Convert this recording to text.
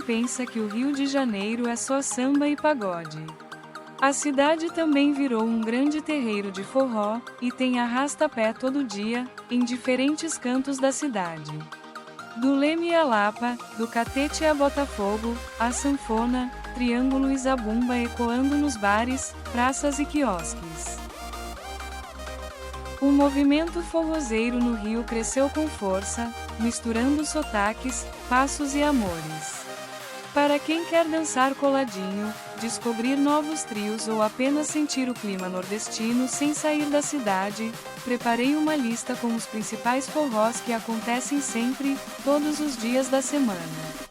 pensa que o Rio de Janeiro é só samba e pagode. A cidade também virou um grande terreiro de forró, e tem arrasta-pé todo dia, em diferentes cantos da cidade. Do Leme à Lapa, do Catete a Botafogo, a sanfona, triângulo e zabumba ecoando nos bares, praças e quiosques. O movimento forrozeiro no Rio cresceu com força, misturando sotaques, passos e amores. Para quem quer dançar coladinho, descobrir novos trios ou apenas sentir o clima nordestino sem sair da cidade, preparei uma lista com os principais forrós que acontecem sempre, todos os dias da semana.